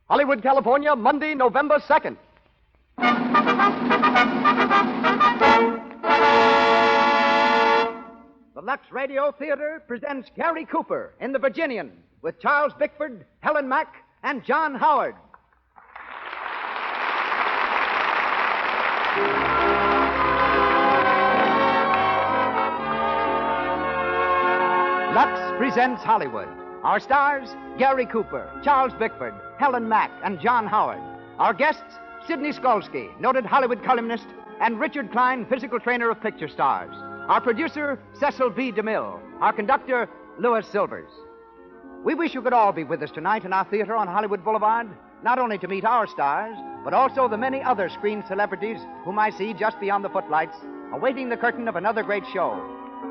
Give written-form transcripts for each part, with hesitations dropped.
Hollywood, California, Monday, November 2nd. The Lux Radio Theater presents Gary Cooper in The Virginian with Charles Bickford, Helen Mack, and John Howard. Lux presents Hollywood. Our stars, Gary Cooper, Charles Bickford, Helen Mack, and John Howard. Our guests, Sidney Skolsky, noted Hollywood columnist, and Richard Klein, physical trainer of picture stars. Our producer, Cecil B. DeMille. Our conductor, Louis Silvers. We wish you could all be with us tonight in our theater on Hollywood Boulevard, not only to meet our stars, but also the many other screen celebrities whom I see just beyond the footlights, awaiting the curtain of another great show.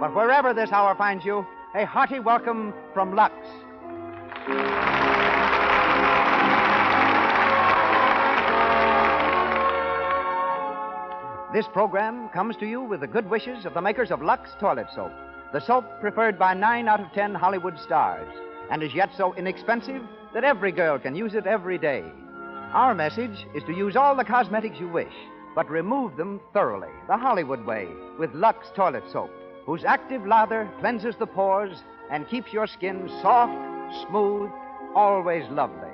But wherever this hour finds you, a hearty welcome from Lux. This program comes to you with the good wishes of the makers of Lux Toilet Soap, the soap preferred by 9 out of 10 Hollywood stars, and is yet so inexpensive that every girl can use it every day. Our message is to use all the cosmetics you wish, but remove them thoroughly, the Hollywood way, with Lux Toilet Soap, whose active lather cleanses the pores and keeps your skin soft, smooth, always lovely.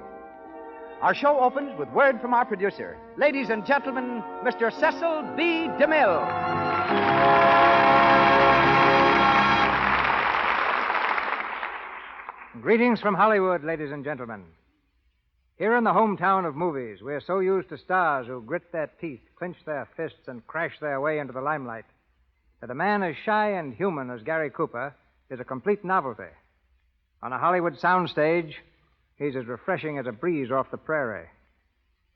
Our show opens with word from our producer. Ladies and gentlemen, Mr. Cecil B. DeMille. Greetings from Hollywood, ladies and gentlemen. Here in the hometown of movies, we're so used to stars who grit their teeth, clench their fists, and crash their way into the limelight, that a man as shy and human as Gary Cooper is a complete novelty. On a Hollywood soundstage, he's as refreshing as a breeze off the prairie.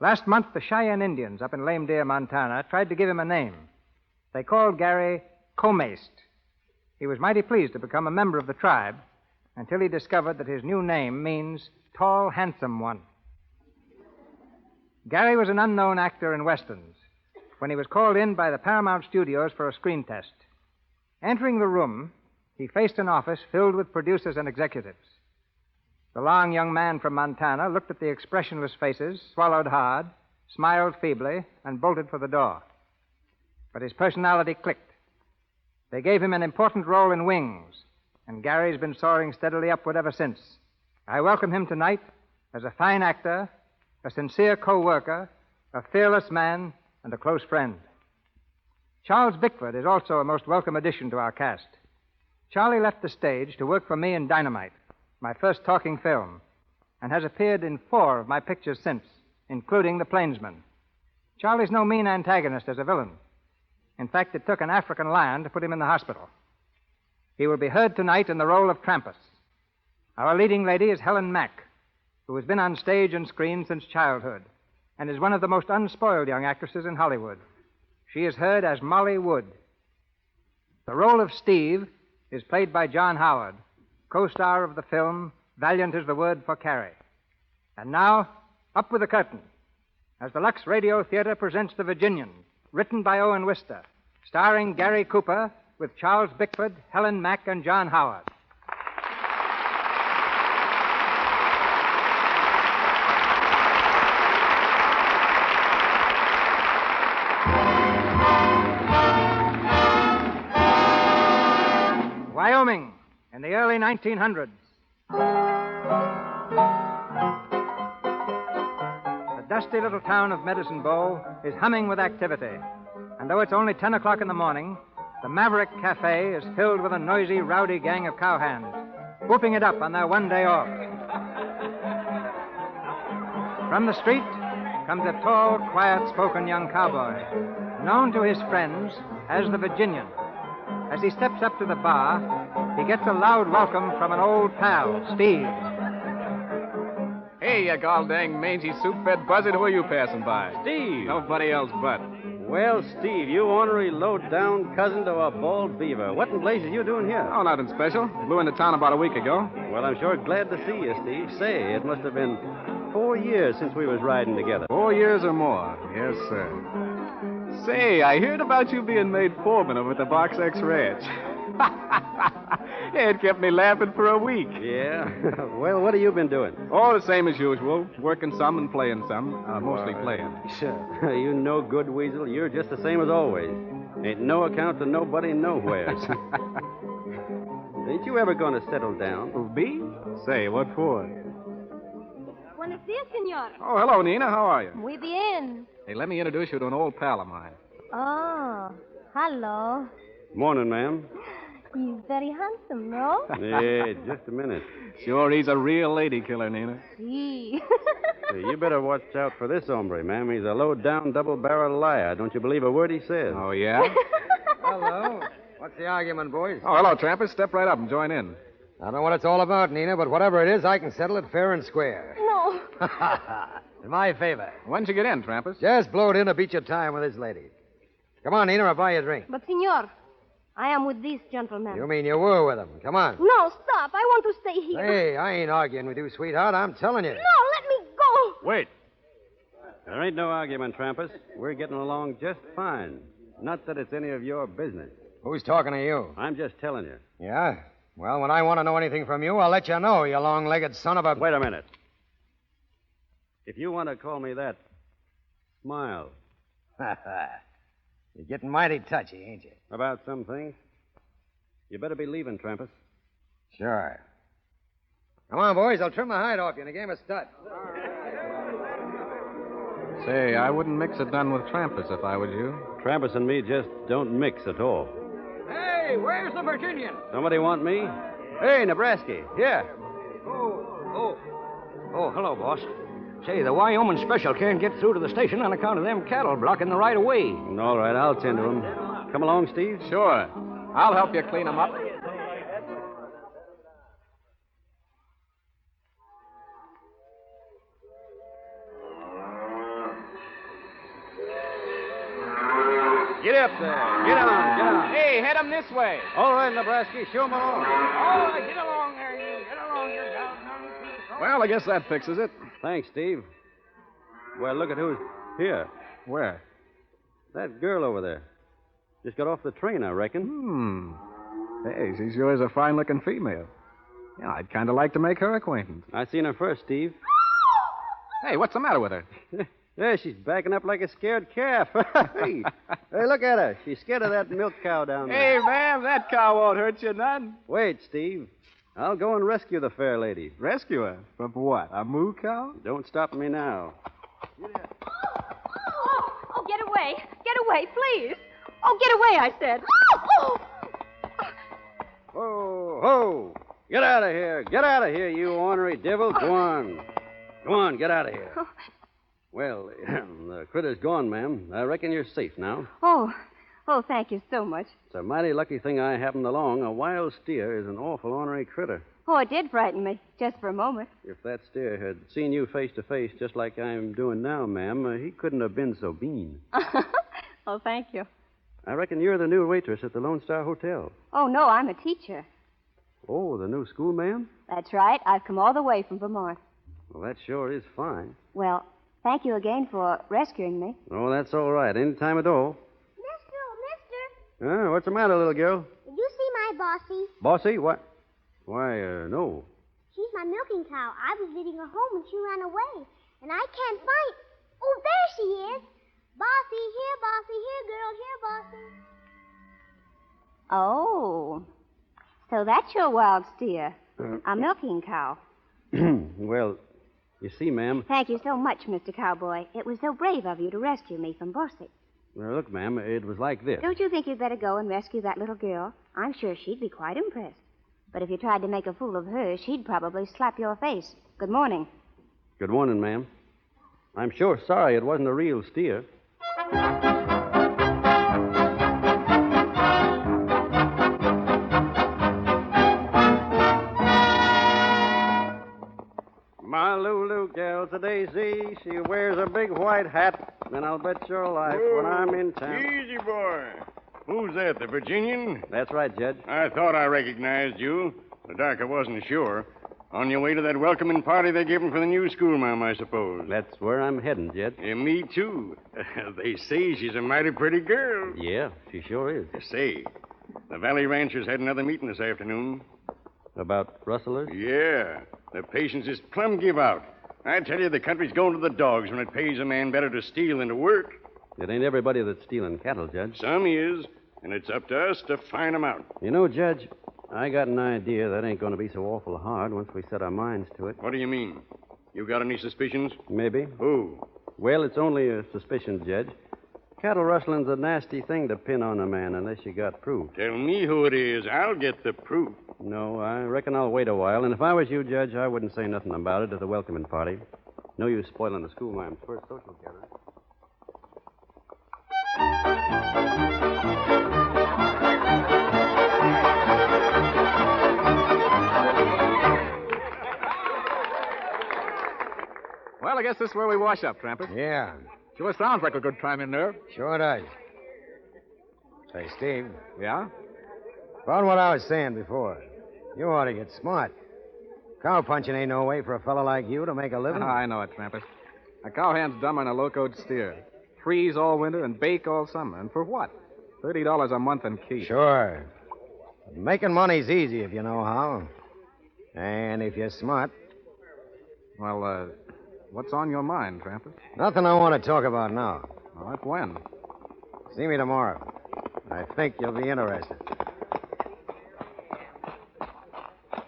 Last month, the Cheyenne Indians up in Lame Deer, Montana, tried to give him a name. They called Gary Comaced. He was mighty pleased to become a member of the tribe until he discovered that his new name means tall, handsome one. Gary was an unknown actor in westerns when he was called in by the Paramount Studios for a screen test. Entering the room, he faced an office filled with producers and executives. The long young man from Montana looked at the expressionless faces, swallowed hard, smiled feebly, and bolted for the door. But his personality clicked. They gave him an important role in Wings, and Gary's been soaring steadily upward ever since. I welcome him tonight as a fine actor, a sincere co-worker, a fearless man, and a close friend. Charles Bickford is also a most welcome addition to our cast. Charlie left the stage to work for me in Dynamite, my first talking film, and has appeared in 4 of my pictures since, including The Plainsman. Charlie's no mean antagonist as a villain. In fact, it took an African lion to put him in the hospital. He will be heard tonight in the role of Trampas. Our leading lady is Helen Mack, who has been on stage and screen since childhood and is one of the most unspoiled young actresses in Hollywood. She is heard as Molly Wood. The role of Steve is played by John Howard, co-star of the film Valiant is the Word for Carrie. And now, up with the curtain, as the Lux Radio Theater presents The Virginian, written by Owen Wister, starring Gary Cooper with Charles Bickford, Helen Mack, and John Howard. Wyoming, in the early 1900s. The dusty little town of Medicine Bow is humming with activity. And though it's only 10 o'clock in the morning, the Maverick Cafe is filled with a noisy, rowdy gang of cowhands, whooping it up on their one day off. From the street comes a tall, quiet-spoken young cowboy, known to his friends as the Virginian. As he steps up to the bar, he gets a loud welcome from an old pal, Steve. Hey, you gall-dang mangy soup-fed buzzard, who are you passing by? Steve. Nobody else but. Well, Steve, you ornery, low-down cousin to a bald beaver. What in blazes you doing here? Oh, nothing special. Blew into town about a week ago. Well, I'm sure glad to see you, Steve. Say, it must have been 4 years since we was riding together. 4 years or more. Yes, sir. Say, I heard about you being made foreman over at the Box X Ranch. It kept me laughing for a week. Yeah? Well, what have you been doing? All the same as usual. Working some and playing some. Mostly playing. Sure. You no good, Weasel. You're just the same as always. Ain't no account to nobody nowheres. Ain't you ever going to settle down? Who, me? Say, what for? Buenos dias, senor. Oh, hello, Nina. How are you? Muy bien. Hey, let me introduce you to an old pal of mine. Oh, hello. Morning, ma'am. He's very handsome, no? Hey, just a minute. Sure, he's a real lady killer, Nina. Gee. Hey, you better watch out for this hombre, ma'am. He's a low-down, double-barreled liar. Don't you believe a word he says? Oh, yeah? Hello. What's the argument, boys? Oh, hello, Trampas. Step right up and join in. I don't know what it's all about, Nina, but whatever it is, I can settle it fair and square. No. In my favor. When'd you get in, Trampas? Just blowed in to beat your time with this lady. Come on, Nina, I'll buy you a drink. But, senor, I am with this gentleman. You mean you were with him? Come on. No, stop. I want to stay here. Hey, I ain't arguing with you, sweetheart. I'm telling you. No, let me go. Wait. There ain't no argument, Trampas. We're getting along just fine. Not that it's any of your business. Who's talking to you? I'm just telling you. Yeah? Well, when I want to know anything from you, I'll let you know, you long-legged son of a... Wait a minute. If you want to call me that, smile. You're getting mighty touchy, ain't you? About some things. You better be leaving, Trampas. Sure. Come on, boys. I'll trim the hide off you in a game of stud. Say, I wouldn't mix it done with Trampas if I was you. Trampas and me just don't mix at all. Hey, where's the Virginian? Somebody want me? Hey, Nebraska. Here. Oh, hello, boss. Say, the Wyoming special can't get through to the station on account of them cattle blocking the right of way. All right, I'll tend to him. Come along, Steve. Sure. I'll help you clean them up. Get up there. Get on. Hey, head them this way. All right, Nebraska, show 'em along. Oh, get along there, you. Get along here. Well, I guess that fixes it. Thanks, Steve. Well, look at who's here. Where? That girl over there. Just got off the train, I reckon. Hey, she sure is a fine-looking female. Yeah, I'd kind of like to make her acquaintance. I seen her first, Steve. Hey, what's the matter with her? Yeah, she's backing up like a scared calf. Hey, look at her. She's scared of that milk cow down there. Hey, ma'am, that cow won't hurt you none. Wait, Steve. I'll go and rescue the fair lady. Rescue her? From what, a moo cow? Don't stop me now. Oh, get away. Get away, please. Oh, get away, I said. Oh. Ho, ho. Get out of here. Get out of here, you ornery devil. Go on. Go on, get out of here. Well, the critter's gone, ma'am. I reckon you're safe now. Oh, thank you so much. It's a mighty lucky thing I happened along. A wild steer is an awful ornery critter. Oh, it did frighten me, just for a moment. If that steer had seen you face to face, just like I'm doing now, ma'am, he couldn't have been so mean. Oh, thank you. I reckon you're the new waitress at the Lone Star Hotel. Oh, no, I'm a teacher. Oh, the new school, ma'am? That's right. I've come all the way from Vermont. Well, that sure is fine. Well, thank you again for rescuing me. Oh, that's all right. Any time at all. Mister. What's the matter, little girl? Did you see my bossy? Bossy? What? Why, no. She's my milking cow. I was leading her home and she ran away. And I can't find... Oh, there she is. Bossy, here, girl, here, bossy. Oh, so that's your wild steer, a milking cow. Well, you see, ma'am... Thank you so much, Mr. Cowboy. It was so brave of you to rescue me from Bossy. Well, look, ma'am, it was like this. Don't you think you'd better go and rescue that little girl? I'm sure she'd be quite impressed. But if you tried to make a fool of her, she'd probably slap your face. Good morning. Good morning, ma'am. I'm sure sorry it wasn't a real steer. My Lulu gal's a daisy. She wears a big white hat. And I'll bet your life when I'm in town. Easy, boy. Who's that, the Virginian? That's right, Judge. I thought I recognized you. The dark, I wasn't sure. On your way to that welcoming party they gave him for the new schoolma'am, I suppose. That's where I'm heading, Jed. Yeah, me, too. They say she's a mighty pretty girl. Yeah, she sure is. Say, The Valley Ranchers had another meeting this afternoon. About rustlers? Yeah. The patience is plumb give out. I tell you, the country's going to the dogs when it pays a man better to steal than to work. It ain't everybody that's stealing cattle, Judge. Some is, and it's up to us to find 'em out. You know, Judge, I got an idea that ain't going to be so awful hard once we set our minds to it. What do you mean? You got any suspicions? Maybe. Who? Well, it's only a suspicion, Judge. Cattle rustling's a nasty thing to pin on a man unless you got proof. Tell me who it is. I'll get the proof. No, I reckon I'll wait a while, and if I was you, Judge, I wouldn't say nothing about it to the welcoming party. No use spoiling the schoolma'am's first social gathering. Well, I guess this is where we wash up, Trampas. Yeah, Sure sounds like a good time in there. sure does. Say, Steve, Yeah? about what I was saying before, you ought to get smart. Cow punching ain't no way for a fellow like you to make a living. I know it, Trampas. A cowhand's dumber than a locoed steer. Freeze all winter and bake all summer. And for what? $30 a month in keep. Sure. Making money's easy if you know how. And if you're smart. Well, what's on your mind, Trampas? Nothing I want to talk about now. All right, when? See me tomorrow. I think you'll be interested.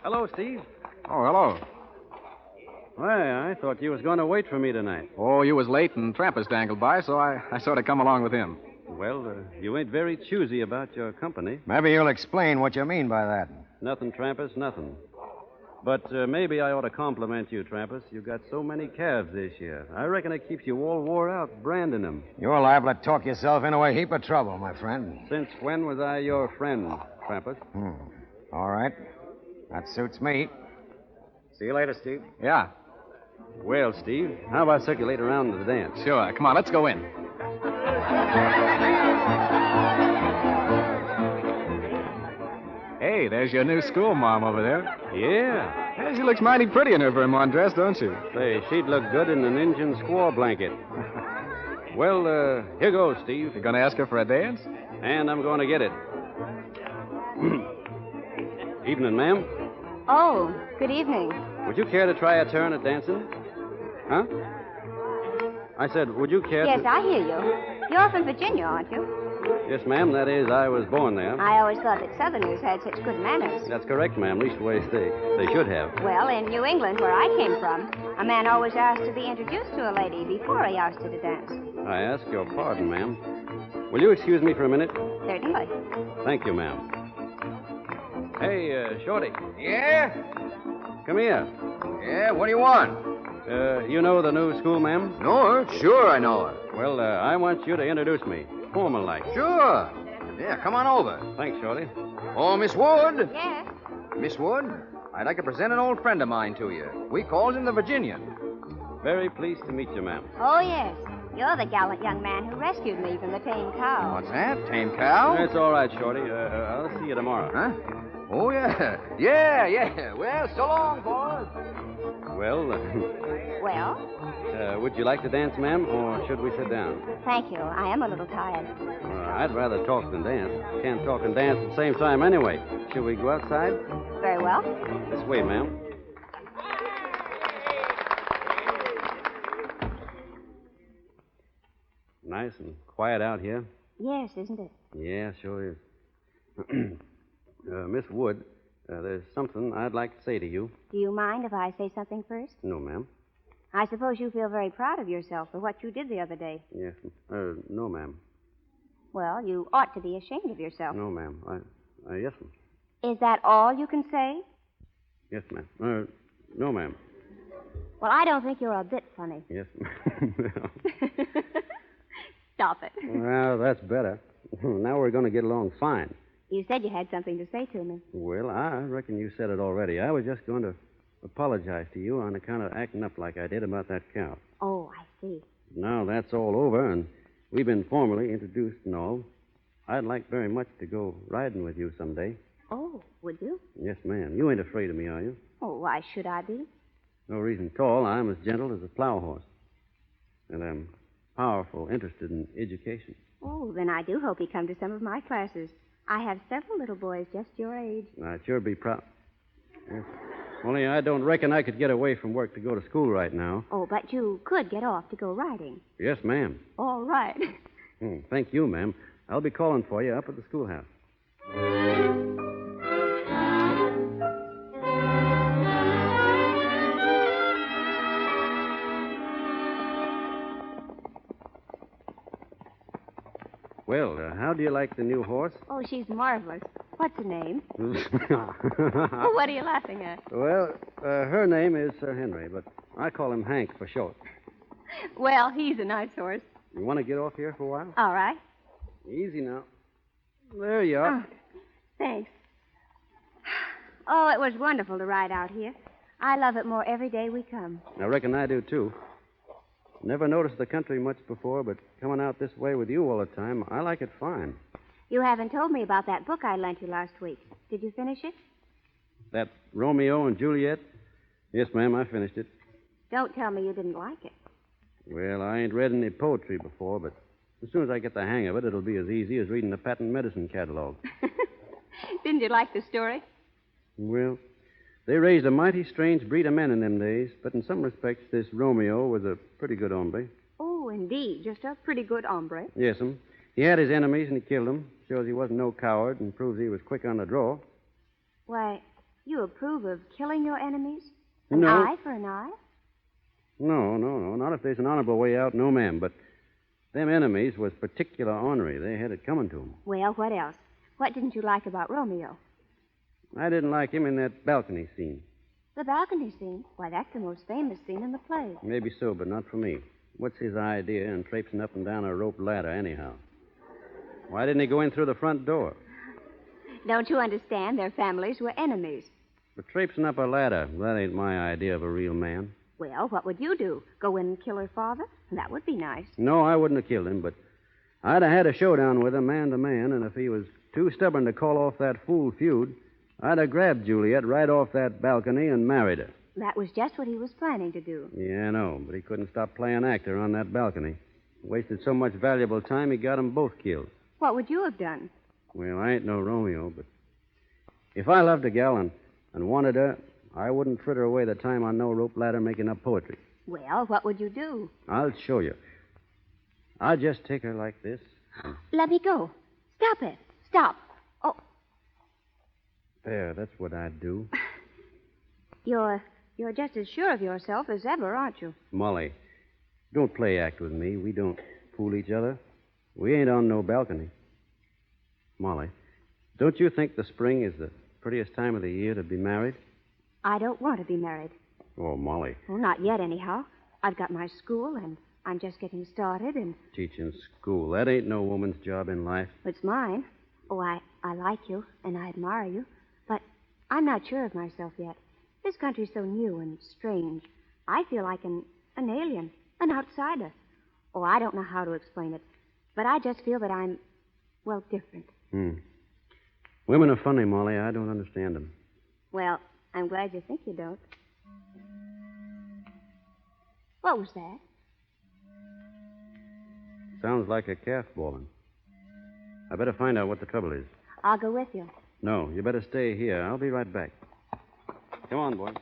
Hello, Steve. Oh, hello. Why, I thought you was going to wait for me tonight. Oh, you was late and Trampas dangled by, so I sort of come along with him. Well, you ain't very choosy about your company. Maybe you'll explain what you mean by that. Nothing, Trampas, nothing. But maybe I ought to compliment you, Trampas. You got so many calves this year. I reckon it keeps you all wore out branding them. You're liable to talk yourself into a heap of trouble, my friend. Since when was I your friend, Trampas? All right. That suits me. See you later, Steve. Yeah, Well, Steve, how about circulate around to the dance? sure. Come on, let's go in. Hey, there's your new school mom over there. Yeah. Hey, she looks mighty pretty in her Vermont dress, don't she? Say, she'd look good in an Indian squaw blanket. Well, here goes, Steve. You gonna ask her for a dance? And I'm going to get it. Evening, ma'am. Oh, good evening. Would you care to try a turn at dancing? Huh? I said, would you care Yes, to... I hear you. You're from Virginia, aren't you? Yes, ma'am. That is, I was born there. I always thought that Southerners had such good manners. That's correct, ma'am. Leastways, they should have. Well, in New England, where I came from, a man always asked to be introduced to a lady before he asked her to dance. I ask your pardon, ma'am. Will you excuse me for a minute? Certainly. Thank you, ma'am. Hey, Shorty, Yeah? come here. Yeah, what do you want? You know the new school, ma'am? Know her? Sure, I know her. Well, I want you to introduce me. Formal-like. Sure. Yeah, come on over. Thanks, Shorty. Oh, Miss Wood. Yes. Miss Wood, I'd like to present an old friend of mine to you. We calls him the Virginian. Very pleased to meet you, ma'am. Oh, yes. You're the gallant young man who rescued me from the tame cow. What's that? Tame cow? It's all right, Shorty. I'll see you tomorrow. Huh? Oh, yeah. Yeah. Well, so long, boys. Well, Well, would you like to dance, ma'am, or should we sit down? thank you. I am a little tired. I'd rather talk than dance. Can't talk and dance at the same time anyway. Should we go outside? Very well. This way, ma'am. Nice and quiet out here. Yes, isn't it? Yeah, sure is. Miss Wood, there's something I'd like to say to you. Do you mind if I say something first? No, ma'am. I suppose you feel very proud of yourself for what you did the other day. Yes. No, ma'am. Well, you ought to be ashamed of yourself. No, ma'am. Yes, ma'am. Is that all you can say? Yes, ma'am. No, ma'am. Well, I don't think you're a bit funny. Yes, ma'am. Stop it. Well, that's better. Now we're going to get along fine. You said you had something to say to me. Well, I reckon you said it already. I was just going to apologize to you on account of acting up like I did about that cow. Oh, I see. Now that's all over, and we've been formally introduced and all. I'd like very much to go riding with you someday. Oh, would you? Yes, ma'am. You ain't afraid of me, are you? Oh, why should I be? No reason at all. I'm as gentle as a plow horse. And I'm powerful interested in education. Oh, then I do hope you come to some of my classes. I have several little boys just your age. I'd sure be proud. Yeah. Only I don't reckon I could get away from work to go to school right now. Oh, but you could get off to go riding. Yes, ma'am. All right. Thank you, ma'am. I'll be calling for you up at the schoolhouse. Well, how do you like the new horse? Oh, she's marvelous. What's her name? Oh, what are you laughing at? Well, her name is Sir Henry, but I call him Hank for short. Well, he's a nice horse. You want to get off here for a while? All right. Easy now. There you are. Oh, thanks. Oh, it was wonderful to ride out here. I love it more every day we come. I reckon I do, too. Never noticed the country much before, but coming out this way with you all the time, I like it fine. You haven't told me about that book I lent you last week. Did you finish it? That Romeo and Juliet? Yes, ma'am, I finished it. Don't tell me you didn't like it. Well, I ain't read any poetry before, but as soon as I get the hang of it, it'll be as easy as reading the patent medicine catalog. Didn't you like the story? Well, they raised a mighty strange breed of men in them days, but in some respects, this Romeo was a pretty good hombre. Oh, indeed. Just a pretty good hombre. Yes'm. He had his enemies and he killed them. Shows he wasn't no coward and proves he was quick on the draw. Why, you approve of killing your enemies? No. An eye for an eye? No. Not if there's an honorable way out, no, ma'am. But them enemies was particular ornery. They had it coming to them. Well, what else? What didn't you like about Romeo? I didn't like him in that balcony scene. The balcony scene? Why, that's the most famous scene in the play. Maybe so, but not for me. What's his idea in traipsing up and down a rope ladder, anyhow? Why didn't he go in through the front door? Don't you understand? Their families were enemies. But traipsing up a ladder, that ain't my idea of a real man. Well, what would you do? Go in and kill her father? That would be nice. No, I wouldn't have killed him, but I'd have had a showdown with him, man to man, and if he was too stubborn to call off that fool feud, I'd have grabbed Juliet right off that balcony and married her. That was just what he was planning to do. Yeah, I know, but he couldn't stop playing actor on that balcony. Wasted so much valuable time, he got them both killed. What would you have done? Well, I ain't no Romeo, but if I loved a gal and wanted her, I wouldn't fritter away the time on no rope ladder making up poetry. Well, what would you do? I'll show you. I'll just take her like this. Let me go. Stop it. Stop. Oh. There, that's what I'd do. You're just as sure of yourself as ever, aren't you? Molly, don't play act with me. We don't fool each other. We ain't on no balcony. Molly, don't you think the spring is the prettiest time of the year to be married? I don't want to be married. Oh, Molly. Well, not yet, anyhow. I've got my school, and I'm just getting started, and... Teaching school. That ain't no woman's job in life. It's mine. Oh, I like you, and I admire you, but I'm not sure of myself yet. This country's so new and strange. I feel like an alien, an outsider. Oh, I don't know how to explain it, but I just feel that I'm, well, different. Women are funny, Molly. I don't understand them. Well, I'm glad you think you don't. What was that? Sounds like a calf bawling. I better find out what the trouble is. I'll go with you. No, you better stay here. I'll be right back. Come on, boy.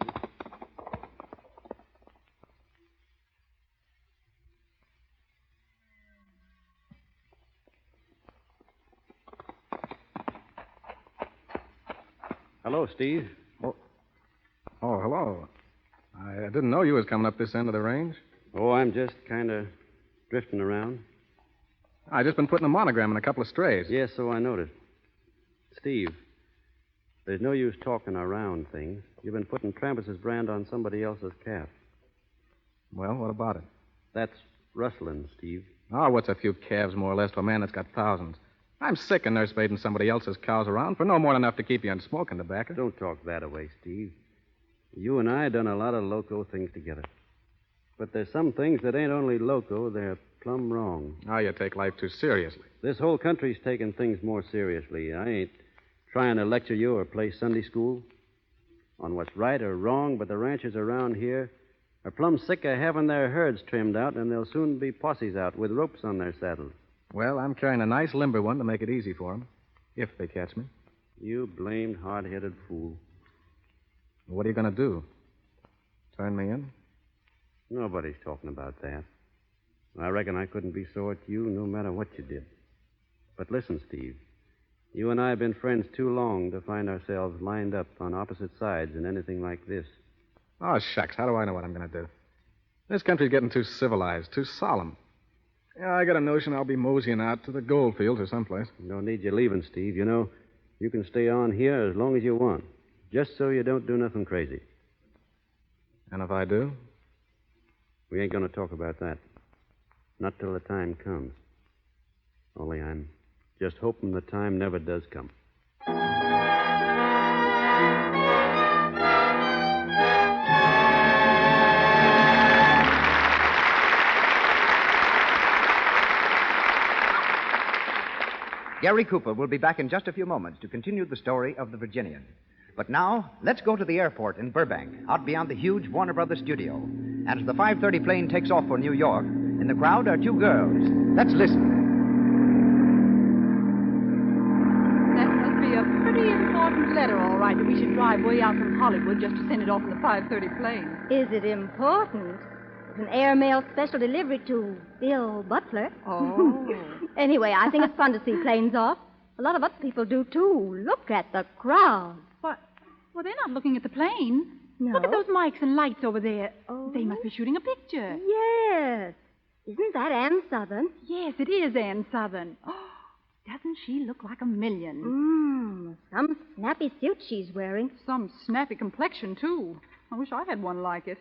Hello, Steve. Oh, hello. I didn't know you was coming up this end of the range. Oh, I'm just kind of drifting around. I just been putting a monogram in a couple of strays. Yes, so I noticed. Steve, there's no use talking around things. You've been putting Trampas' brand on somebody else's calf. Well, what about it? That's rustling, Steve. Oh, what's a few calves more or less to a man that's got thousands? I'm sick of nurse-maiding somebody else's cows around for no more than enough to keep you on smoking tobacco. Don't talk that away, Steve. You and I done a lot of loco things together. But there's some things that ain't only loco, they're plumb wrong. Oh, you take life too seriously. This whole country's taking things more seriously. I ain't trying to lecture you or play Sunday school on what's right or wrong, but the ranchers around here are plumb sick of having their herds trimmed out, and there'll soon be posses out with ropes on their saddles. Well, I'm carrying a nice limber one to make it easy for 'em. If they catch me. You blamed hard-headed fool. What are you going to do? Turn me in? Nobody's talking about that. I reckon I couldn't be sore at you no matter what you did. But listen, Steve. You and I have been friends too long to find ourselves lined up on opposite sides in anything like this. Oh, shucks. How do I know what I'm going to do? This country's getting too civilized, too solemn. Yeah, I got a notion I'll be moseying out to the gold fields or someplace. No need you leaving, Steve. You know, you can stay on here as long as you want, just so you don't do nothing crazy. And if I do? We ain't going to talk about that. Not till the time comes. Only I'm just hoping the time never does come. Gary Cooper will be back in just a few moments to continue the story of the Virginian. But now, let's go to the airport in Burbank, out beyond the huge Warner Brothers studio. And as the 5:30 plane takes off for New York, in the crowd are two girls. Let's listen. That must be a pretty important letter, all right, that we should drive way out from Hollywood just to send it off in the 5:30 plane. Is it important? It's an airmail special delivery to Bill Butler. Oh. Anyway, I think it's fun to see planes off. A lot of other people do, too. Look at the crowd. What? Well, they're not looking at the plane. No? Look at those mics and lights over there. Oh. They must be shooting a picture. Yes. Isn't that Ann Southern? Yes, it is Ann Southern. Oh, doesn't she look like a million? Some snappy suit she's wearing. Some snappy complexion, too. I wish I had one like it.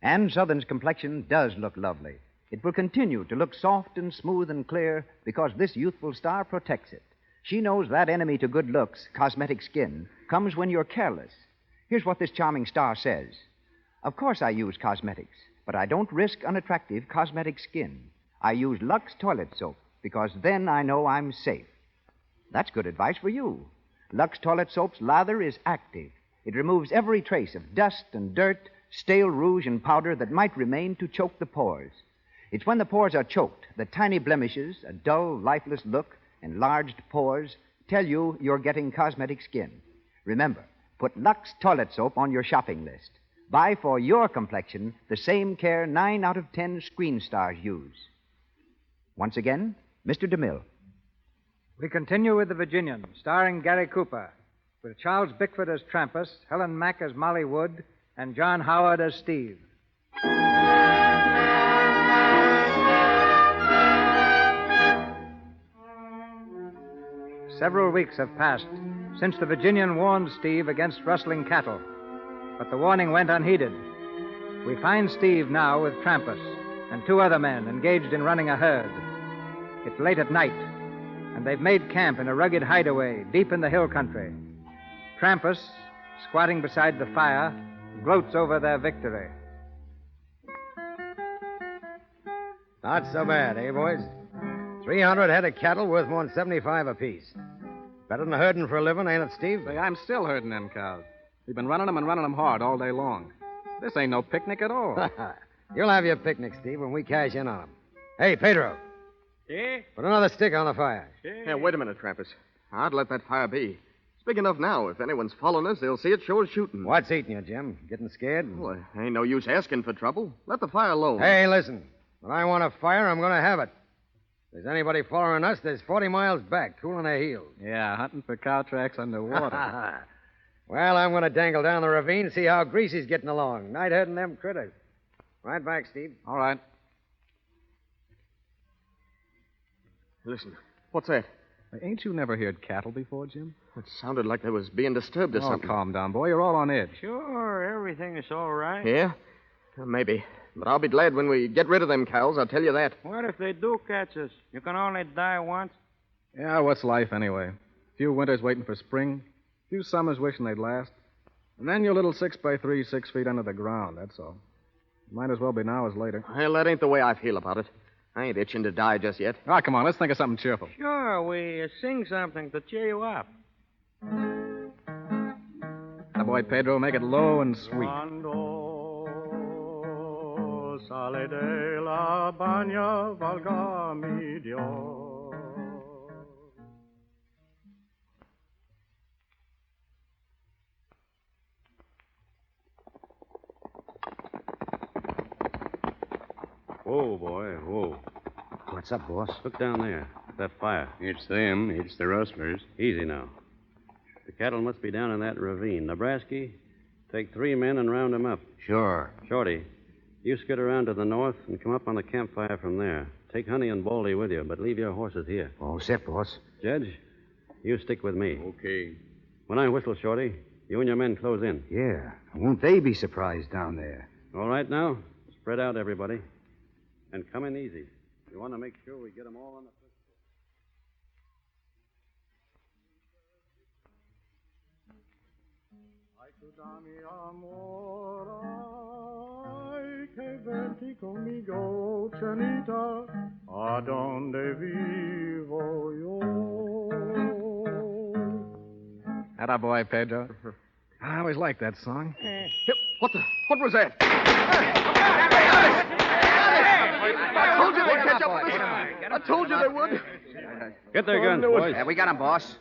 Ann Southern's complexion does look lovely. It will continue to look soft and smooth and clear because this youthful star protects it. She knows that enemy to good looks, cosmetic skin, comes when you're careless. Here's what this charming star says. Of course I use cosmetics, but I don't risk unattractive cosmetic skin. I use Lux toilet soap because then I know I'm safe. That's good advice for you. Lux toilet soap's lather is active. It removes every trace of dust and dirt, stale rouge and powder that might remain to choke the pores. It's when the pores are choked that tiny blemishes, a dull, lifeless look, enlarged pores tell you you're getting cosmetic skin. Remember, put Lux toilet soap on your shopping list. Buy for your complexion the same care 9 out of 10 screen stars use. Once again, Mr. DeMille. We continue with The Virginian, starring Gary Cooper, with Charles Bickford as Trampas, Helen Mack as Molly Wood, and John Howard as Steve. Several weeks have passed since the Virginian warned Steve against rustling cattle, but the warning went unheeded. We find Steve now with Trampas and 2 other men engaged in running a herd. It's late at night, and they've made camp in a rugged hideaway deep in the hill country. Trampas, squatting beside the fire, gloats over their victory. Not so bad, eh, boys? 300 head of cattle worth more than 75 apiece. Better than herding for a living, ain't it, Steve? Say, I'm still herding them cows. We've been running them hard all day long. This ain't no picnic at all. You'll have your picnic, Steve, when we cash in on them. Hey, Pedro. Yeah? Put another stick on the fire. Hey, wait a minute, Trampas. I'd let that fire be. It's big enough now. If anyone's following us, they'll see it sure as shooting. What's eating you, Jim? Getting scared? Well, ain't no use asking for trouble. Let the fire alone. Hey, listen. When I want a fire, I'm going to have it. If there's anybody following us, there's 40 miles back, cooling their heels. Yeah, hunting for cow tracks underwater. Well, I'm going to dangle down the ravine, see how Greasy's getting along. Night herding them critters. Right back, Steve. All right. Listen, what's that? Ain't you never heard cattle before, Jim? It sounded like they was being disturbed or something. Calm down, boy. You're all on edge. Sure, everything is all right. Yeah? Maybe. But I'll be glad when we get rid of them cows, I'll tell you that. What if they do catch us? You can only die once. Yeah, what's life anyway? A few winters waiting for spring, a few summers wishing they'd last, and then your little 6x3, 6 feet under the ground, that's all. Might as well be now as later. Well, that ain't the way I feel about it. I ain't itching to die just yet. Ah, come on, let's think of something cheerful. Sure, we sing something to cheer you up. Now, boy, Pedro, make it low and sweet. Quando sale de la baña, valga mi Dios. Whoa, boy, whoa. What's up, boss? Look down there. That fire. It's them. It's the rustlers. Easy now. The cattle must be down in that ravine. Nebraska, take 3 men and round them up. Sure. Shorty, you skid around to the north and come up on the campfire from there. Take Honey and Baldy with you, but leave your horses here. All set, boss. Judge, you stick with me. Okay. When I whistle, Shorty, you and your men close in. Yeah. Won't they be surprised down there? All right now? Spread out, everybody. And come in easy. We want to make sure we get them all on the... Ayúdame, amor, ay, que vente conmigo, Chenita, a donde vivo yo. Atta boy, Pedro. I always liked that song. What was that? I told you they'd catch up with us. I told you they would. Get their guns, boys. Yeah, we got him, boss.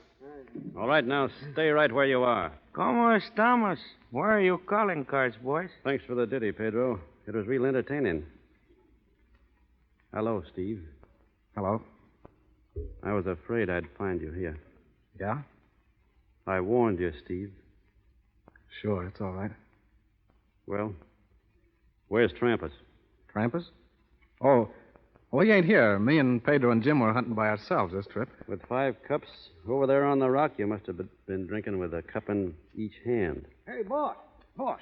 All right, now stay right where you are. ¿Cómo estamos? Where are you calling cards, boys? Thanks for the ditty, Pedro. It was real entertaining. Hello, Steve. Hello. I was afraid I'd find you here. Yeah? I warned you, Steve. Sure, it's all right. Well, where's Trampas? Trampas? Oh, he ain't here. Me and Pedro and Jim were hunting by ourselves this trip. With 5 cups over there on the rock, you must have been drinking with a cup in each hand. Hey, boss. Oh,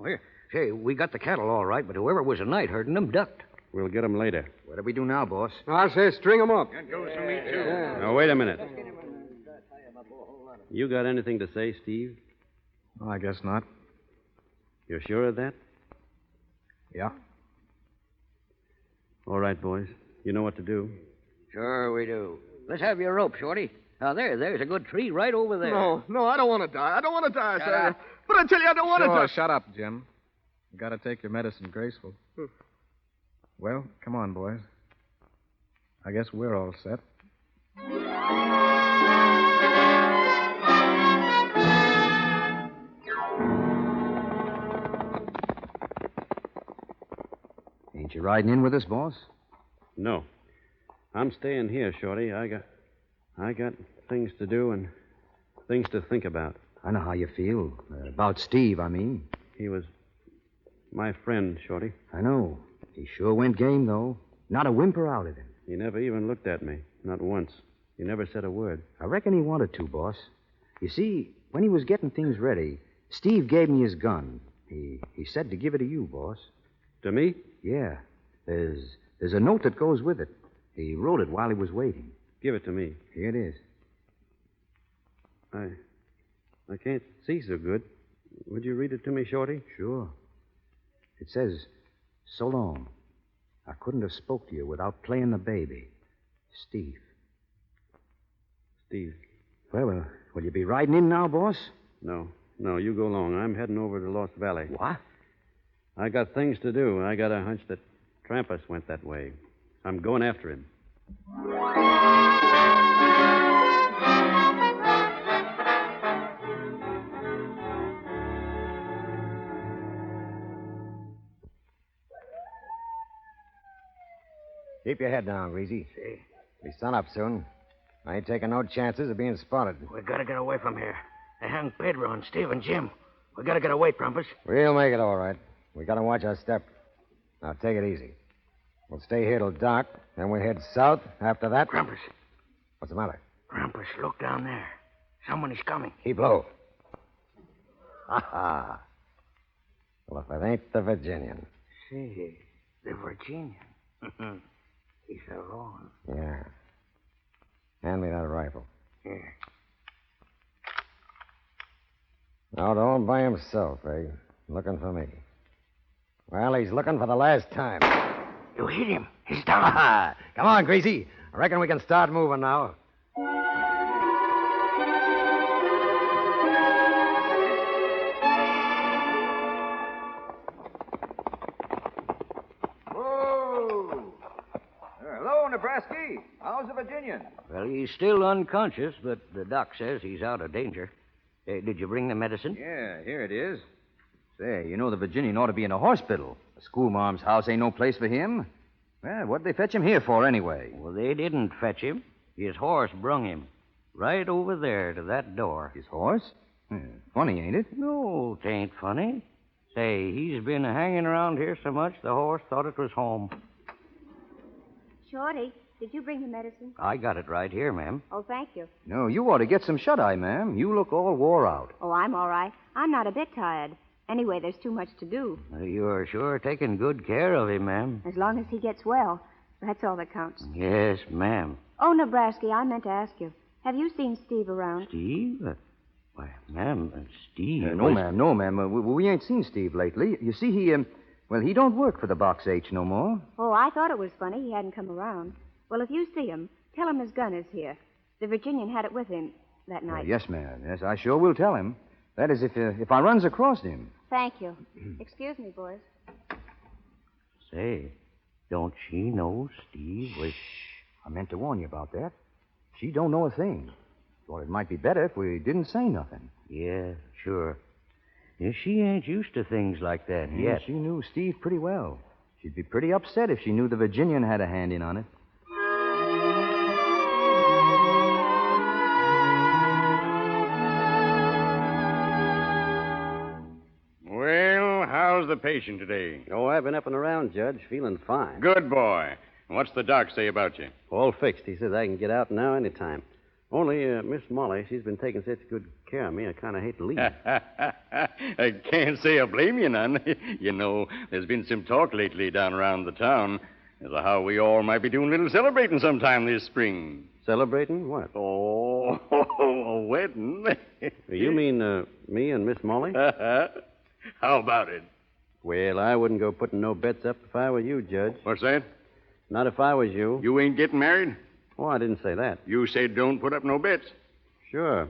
here. Say, we got the cattle all right, but whoever was tonight herding them ducked. We'll get them later. What do we do now, boss? I say string them up. That goes for me, too. Now, wait a minute. You got anything to say, Steve? Well, I guess not. You're sure of that? Yeah. All right, boys. You know what to do. Sure we do. Let's have your rope, Shorty. Now, there's a good tree right over there. No, I don't want to die. I don't want to die, I say. But I tell you, I don't want to die. Shut up, Jim. You got to take your medicine graceful. Well, come on, boys. I guess we're all set. Ain't you riding in with us, boss? No. I'm staying here, Shorty. I got things to do and things to think about. I know how you feel. About Steve, I mean. He was my friend, Shorty. I know. He sure went game, though. Not a whimper out of him. He never even looked at me. Not once. He never said a word. I reckon he wanted to, boss. You see, when he was getting things ready, Steve gave me his gun. He said to give it to you, boss. To me? Yeah. There's a note that goes with it. He wrote it while he was waiting. Give it to me. Here it is. I can't see so good. Would you read it to me, Shorty? Sure. It says, "So long. I couldn't have spoke to you without playing the baby. Steve." Steve. Well, will you be riding in now, boss? No, you go along. I'm heading over to Lost Valley. What? I got things to do. I got a hunch that Trampas went that way. I'm going after him. Keep your head down, Greasy. Be sun up soon. I ain't taking no chances of being spotted. We gotta get away from here. They hang Pedro and Steve and Jim. We gotta get away, Trampas. We'll make it all right. We gotta watch our step. Now, take it easy. We'll stay here till dark, then we'll head south. After that... Trampas. What's the matter? Trampas, look down there. Someone is coming. Keep low. Ha-ha. Well, if it ain't the Virginian. See, the Virginian. He's alone. Yeah. Hand me that rifle. Here. Out all by himself, eh? Looking for me. Well, he's looking for the last time. You hit him. He's down. Come on, Greasy. I reckon we can start moving now. Whoa! Hello, Nebraska. How's the Virginian? Well, he's still unconscious, but the doc says he's out of danger. Did you bring the medicine? Yeah, here it is. Say, you know the Virginian ought to be in a hospital. A schoolmarm's house ain't no place for him. Well, what'd they fetch him here for, anyway? Well, they didn't fetch him. His horse brung him. Right over there to that door. His horse? Funny, ain't it? No, 'tain't funny. Say, he's been hanging around here so much the horse thought it was home. Shorty, did you bring the medicine? I got it right here, ma'am. Oh, thank you. No, you ought to get some shut-eye, ma'am. You look all wore out. Oh, I'm all right. I'm not a bit tired. Anyway, there's too much to do. You're sure taking good care of him, ma'am. As long as he gets well, that's all that counts. Yes, ma'am. Oh, Nebraska, I meant to ask you. Have you seen Steve around? Steve? Why, ma'am, Steve... No, ma'am. We ain't seen Steve lately. You see, he don't work for the Box H no more. Oh, I thought it was funny he hadn't come around. Well, if you see him, tell him his gun is here. The Virginian had it with him that night. Yes, ma'am. Yes, I sure will tell him. That is, if I runs across him. Thank you. Excuse me, boys. Say, don't she know Steve was... Shh. I meant to warn you about that. She don't know a thing. Thought it might be better if we didn't say nothing. Yeah, sure. Yeah, she ain't used to things like that yet. She knew Steve pretty well. She'd be pretty upset if she knew the Virginian had a hand in on it. Well, how's the patient today? Oh, I've been up and around, Judge, feeling fine. Good boy. What's the doc say about you? All fixed. He says I can get out now any time. Only Miss Molly, she's been taking such good care of me, I kind of hate to leave. I can't say I blame you none. You know, there's been some talk lately down around the town as to how we all might be doing a little celebrating sometime this spring. Celebrating? What? Oh, a wedding. You mean me and Miss Molly? How about it? Well, I wouldn't go putting no bets up if I were you, Judge. What's that? Not if I was you. You ain't getting married? Oh, I didn't say that. You said don't put up no bets. Sure.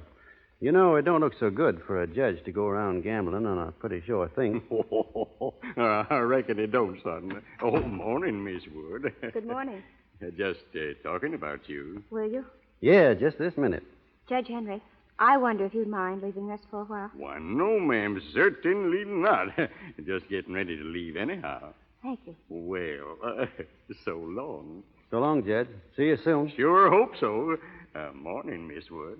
You know, it don't look so good for a judge to go around gambling on a pretty sure thing. I reckon it don't, son. Oh, morning, Miss Wood. Good morning. Just talking about you. Will you? Yeah, just this minute. Judge Henry, I wonder if you'd mind leaving us for a while. Why, no, ma'am. Certainly not. Just getting ready to leave anyhow. Thank you. Well, so long. So long, Judge. See you soon. Sure hope so. Morning, Miss Wood.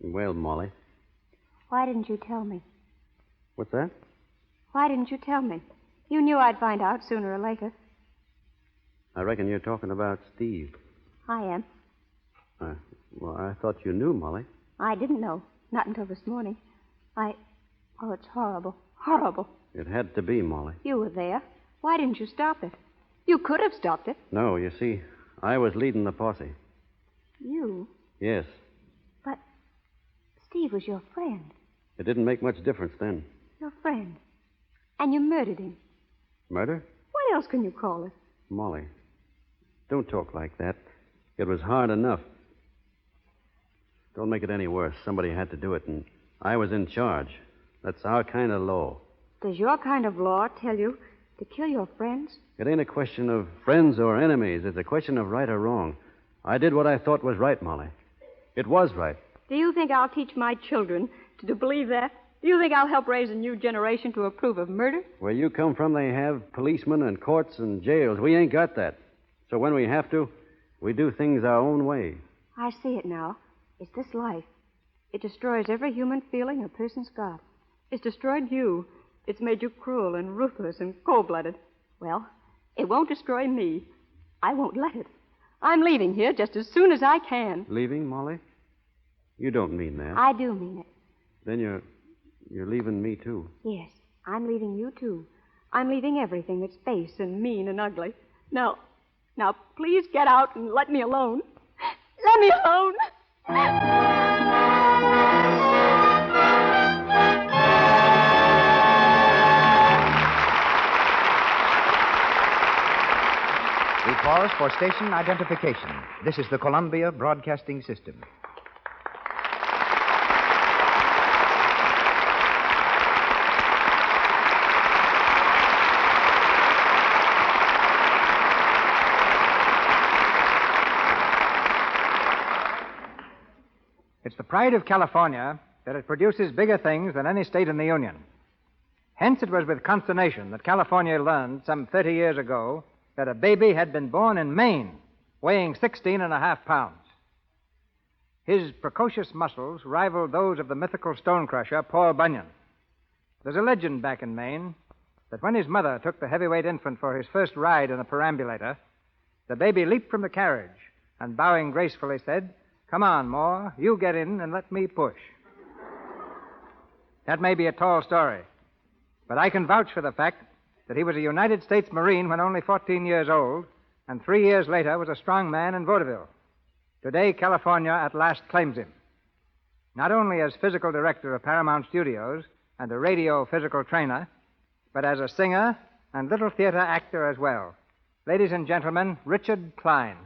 Well, Molly. Why didn't you tell me? What's that? Why didn't you tell me? You knew I'd find out sooner or later. I reckon you're talking about Steve. I am. Well, I thought you knew, Molly. I didn't know. Not until this morning. Oh, it's horrible. Horrible. It had to be, Molly. You were there. Why didn't you stop it? You could have stopped it. No, you see, I was leading the posse. You? Yes. But Steve was your friend. It didn't make much difference then. Your friend. And you murdered him. Murder? What else can you call it? Molly, don't talk like that. It was hard enough. Don't make it any worse. Somebody had to do it, and I was in charge. That's our kind of law. Does your kind of law tell you to kill your friends? It ain't a question of friends or enemies. It's a question of right or wrong. I did what I thought was right, Molly. It was right. Do you think I'll teach my children to believe that? Do you think I'll help raise a new generation to approve of murder? Where you come from, they have policemen and courts and jails. We ain't got that. So when we have to, we do things our own way. I see it now. It's this life. It destroys every human feeling a person's got. It's destroyed you. It's made you cruel and ruthless and cold-blooded. Well, it won't destroy me. I won't let it. I'm leaving here just as soon as I can. Leaving, Molly? You don't mean that. I do mean it. Then you're leaving me, too. Yes, I'm leaving you, too. I'm leaving everything that's base and mean and ugly. Now, please get out and let me alone. Let me alone. We pause for station identification. This is the Columbia Broadcasting System. It's the pride of California that it produces bigger things than any state in the Union. Hence, it was with consternation that California learned some 30 years ago that a baby had been born in Maine, weighing 16.5 pounds. His precocious muscles rivaled those of the mythical stonecrusher, Paul Bunyan. There's a legend back in Maine that when his mother took the heavyweight infant for his first ride in a perambulator, the baby leaped from the carriage and, bowing gracefully, said, "Come on, Ma, you get in and let me push." That may be a tall story, but I can vouch for the fact that he was a United States Marine when only 14 years old, and 3 years later was a strong man in vaudeville. Today, California at last claims him, not only as physical director of Paramount Studios and a radio physical trainer, but as a singer and little theater actor as well. Ladies and gentlemen, Richard Klein.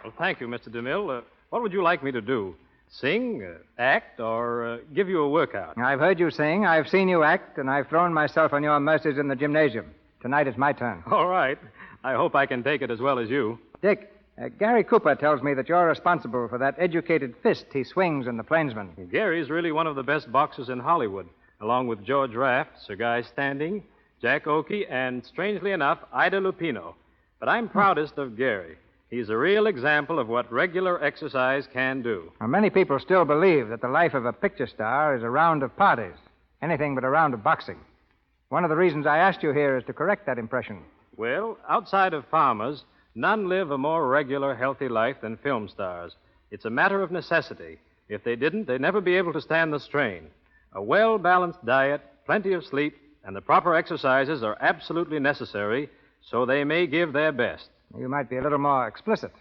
Well, thank you, Mr. DeMille. What would you like me to do? Sing, act, or give you a workout? I've heard you sing, I've seen you act, and I've thrown myself on your mercies in the gymnasium. Tonight is my turn. All right. I hope I can take it as well as you. Dick, Gary Cooper tells me that you're responsible for that educated fist he swings in The Plainsman. Gary's really one of the best boxers in Hollywood, along with George Raft, Sir Guy Standing, Jack Oakey, and, strangely enough, Ida Lupino. But I'm proudest of Gary. He's a real example of what regular exercise can do. Now, many people still believe that the life of a picture star is a round of parties, anything but a round of boxing. One of the reasons I asked you here is to correct that impression. Well, outside of farmers, none live a more regular, healthy life than film stars. It's a matter of necessity. If they didn't, they'd never be able to stand the strain. A well-balanced diet, plenty of sleep, and the proper exercises are absolutely necessary so they may give their best. You might be a little more explicit.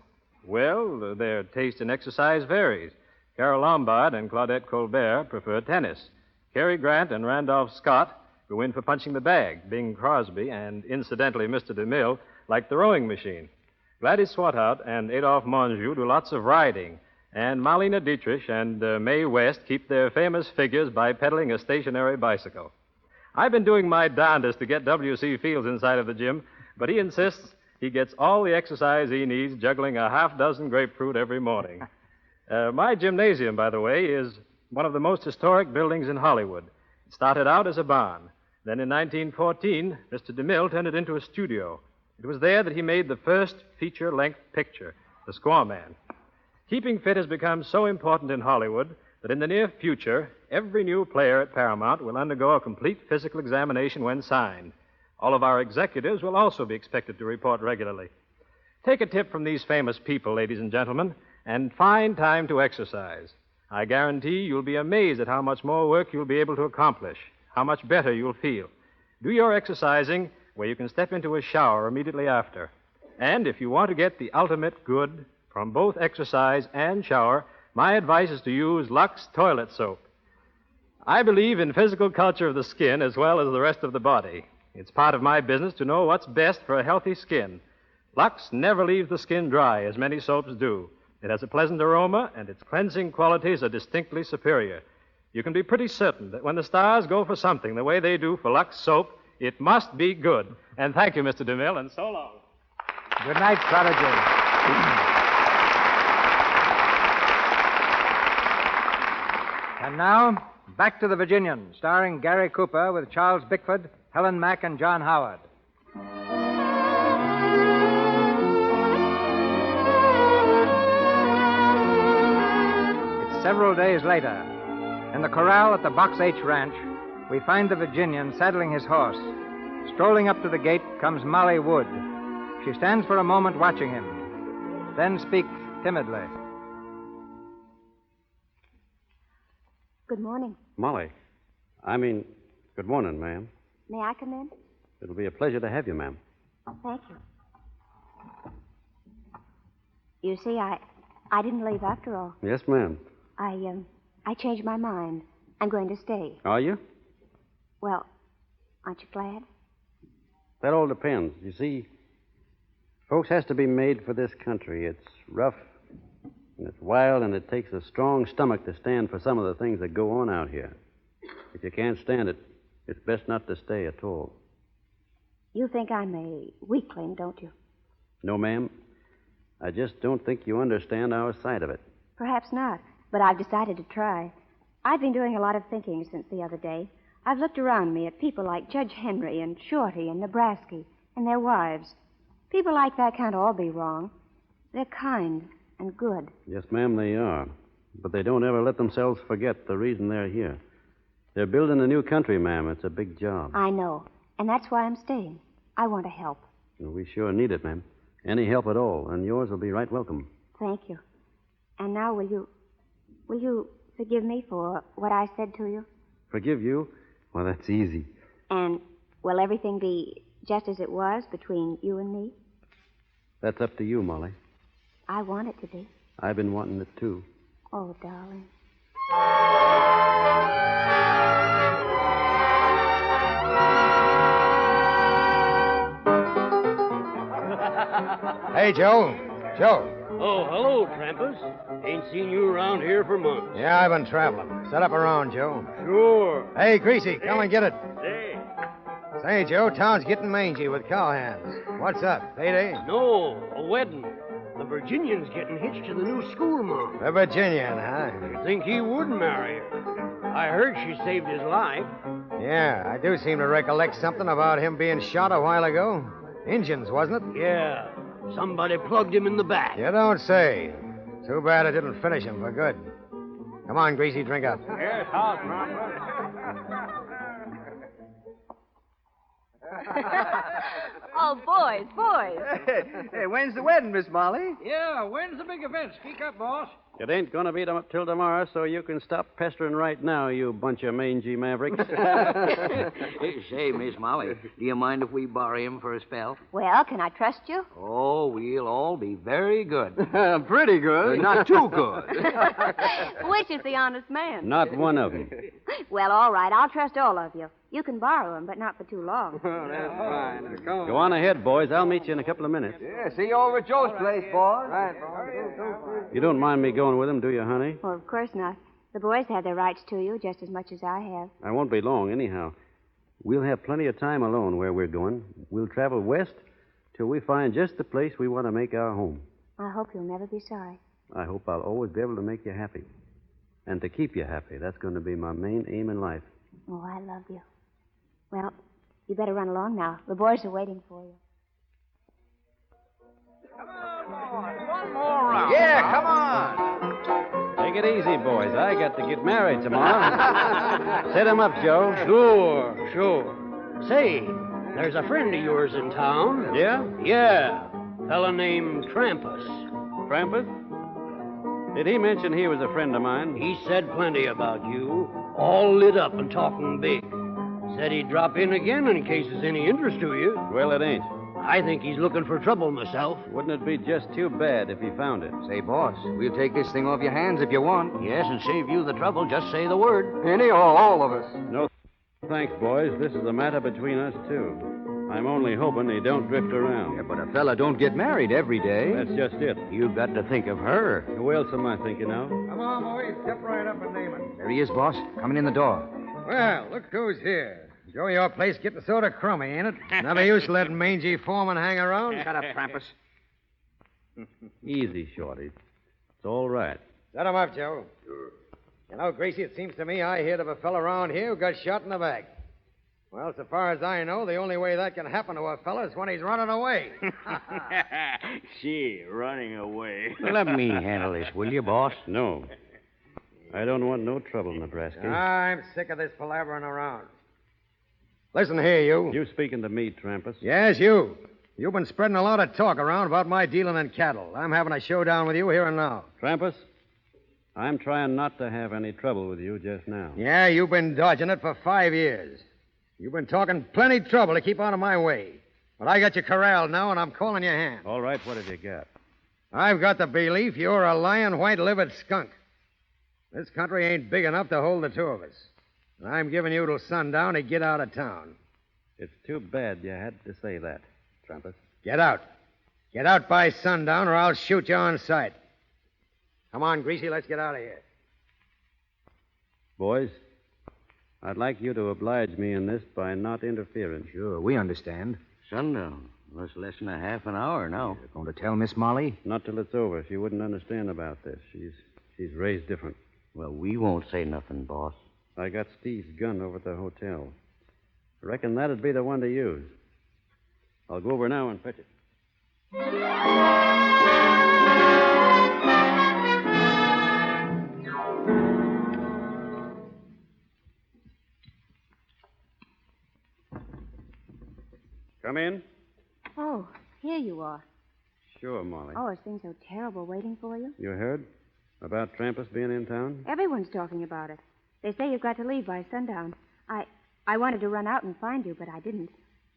Well, their taste in exercise varies. Carole Lombard and Claudette Colbert prefer tennis. Cary Grant and Randolph Scott go in for punching the bag. Bing Crosby and, incidentally, Mr. DeMille like the rowing machine. Gladys Swartout and Adolphe Monjou do lots of riding. And Marlene Dietrich and Mae West keep their famous figures by pedaling a stationary bicycle. I've been doing my darndest to get W.C. Fields inside of the gym, but he insists he gets all the exercise he needs juggling a half-dozen grapefruit every morning. My gymnasium, by the way, is one of the most historic buildings in Hollywood. It started out as a barn. Then in 1914, Mr. DeMille turned it into a studio. It was there that he made the first feature-length picture, The Squaw Man. Keeping fit has become so important in Hollywood that in the near future, every new player at Paramount will undergo a complete physical examination when signed. All of our executives will also be expected to report regularly. Take a tip from these famous people, ladies and gentlemen, and find time to exercise. I guarantee you'll be amazed at how much more work you'll be able to accomplish, how much better you'll feel. Do your exercising where you can step into a shower immediately after. And if you want to get the ultimate good from both exercise and shower, my advice is to use Lux toilet soap. I believe in physical culture of the skin as well as the rest of the body. It's part of my business to know what's best for a healthy skin. Lux never leaves the skin dry, as many soaps do. It has a pleasant aroma, and its cleansing qualities are distinctly superior. You can be pretty certain that when the stars go for something the way they do for Lux soap, it must be good. And thank you, Mr. DeMille, and so long. Good night, Prodigy. And now, back to the Virginian, starring Gary Cooper with Charles Bickford, Helen Mack, and John Howard. It's several days later. In the corral at the Box H Ranch, we find the Virginian saddling his horse. Strolling up to the gate comes Molly Wood. She stands for a moment watching him, then speaks timidly. Good morning. Molly. Good morning, ma'am. May I come in? It'll be a pleasure to have you, ma'am. Thank you. You see, I didn't leave after all. Yes, ma'am. I changed my mind. I'm going to stay. Are you? Well, aren't you glad? That all depends. You see, folks has to be made for this country. It's rough, and it's wild, and it takes a strong stomach to stand for some of the things that go on out here. If you can't stand it, it's best not to stay at all. You think I'm a weakling, don't you? No, ma'am. I just don't think you understand our side of it. Perhaps not. but I've decided to try. I've been doing a lot of thinking since the other day. I've looked around me at people like Judge Henry and Shorty and Nebraska and their wives. People like that can't all be wrong. They're kind and good. Yes, ma'am, they are. But they don't ever let themselves forget the reason they're here. They're building a new country, ma'am. It's a big job. I know, and that's why I'm staying. I want to help. We sure need it, ma'am. Any help at all, and yours will be right welcome. Thank you. And now will you forgive me for what I said to you? Forgive you? Well, that's easy. And will everything be just as it was between you and me? That's up to you, Molly. I want it to be. I've been wanting it, too. Oh, darling. Hey, Joe. Joe. Oh, hello, Trampas. Ain't seen you around here for months. Yeah, I've been traveling. Set up around, Joe. Sure. Hey, Greasy, come and get it. Hey. Say, Joe, town's getting mangy with cowhands. What's up? Payday? No, a wedding. The Virginian's getting hitched to the new schoolma'am. The Virginian, huh? You'd think he would marry her. I heard she saved his life. Yeah, I do seem to recollect something about him being shot a while ago. Injuns, wasn't it? Yeah. Somebody plugged him in the back. You don't say. Too bad it didn't finish him for good. Come on, Greasy, drink up. Yes, how's Trampas? Oh, boys. Hey, when's the wedding, Miss Molly? Yeah, when's the big event? Speak up, boss. It ain't going to be till tomorrow, so you can stop pestering right now, you bunch of mangy mavericks. Say, Miss Molly, do you mind if we borrow him for a spell? Well, can I trust you? Oh, we'll all be very good. Pretty good. Not too good. Which is the honest man? Not one of them. Well, all right. I'll trust all of you. You can borrow him, but not for too long. That's fine. Come on. Go on ahead, boys. I'll meet you in a couple of minutes. Yeah, see you over at Joe's place, boys. Right, You don't mind me going with him, do you, honey? Well, of course not. The boys have their rights to you just as much as I have. I won't be long, anyhow. We'll have plenty of time alone where we're going. We'll travel west till we find just the place we want to make our home. I hope you'll never be sorry. I hope I'll always be able to make you happy. And to keep you happy. That's going to be my main aim in life. Oh, I love you. Well, you better run along now. The boys are waiting for you. One more round. Yeah, come on. Take it easy, boys. I got to get married tomorrow. Set him up, Joe. Sure. Say, there's a friend of yours in town. Yeah? Yeah. Fella named Trampas. Trampas? Did he mention he was a friend of mine? He said plenty about you. All lit up and talking big. Said he'd drop in again in case there's any interest to you. Well, it ain't. I think he's looking for trouble myself. Wouldn't it be just too bad if he found it? Say, boss, we'll take this thing off your hands if you want. Yes, and save you the trouble. Just say the word. Any or all of us. No, thanks, boys. This is a matter between us two. I'm only hoping he don't drift around. Yeah, but a fella don't get married every day. That's just it. You've got to think of her. Who else am I thinking of? Come on, boys. Step right up and name it. There he is, boss. Coming in the door. Well, look who's here. Joe, your place getting sort of crummy, ain't it? Never used to letting mangy foreman hang around. Shut up, Trampas. Easy, Shorty. It's all right. Set him up, Joe. Sure. You know, Gracie, it seems to me I heard of a fella around here who got shot in the back. Well, so far as I know, the only way that can happen to a fella is when he's running away. She running away. Let me handle this, will you, boss? No. I don't want no trouble, Nebraska. I'm sick of this palavering around. Listen here, you. You speaking to me, Trampas? Yes, you. You've been spreading a lot of talk around about my dealing in cattle. I'm having a showdown with you here and now. Trampas, I'm trying not to have any trouble with you just now. Yeah, you've been dodging it for 5 years. You've been talking plenty trouble to keep out of my way. But I got you corralled now, and I'm calling you hand. All right, what have you got? I've got the belief you're a lying, white-livered skunk. This country ain't big enough to hold the two of us. And I'm giving you till sundown to get out of town. It's too bad you had to say that, Trampas. Get out. Get out by sundown, or I'll shoot you on sight. Come on, Greasy, let's get out of here. Boys, I'd like you to oblige me in this by not interfering. Sure, we understand. Sundown. That's less than a half an hour now. You're going to tell Miss Molly? Not till it's over. She wouldn't understand about this. She's raised different. Well, we won't say nothing, boss. I got Steve's gun over at the hotel. I reckon that'd be the one to use. I'll go over now and fetch it. Come in. Oh, here you are. Sure, Molly. Oh, it's been so terrible waiting for you. You heard about Trampas being in town? Everyone's talking about it. They say you've got to leave by sundown. I wanted to run out and find you, but I didn't.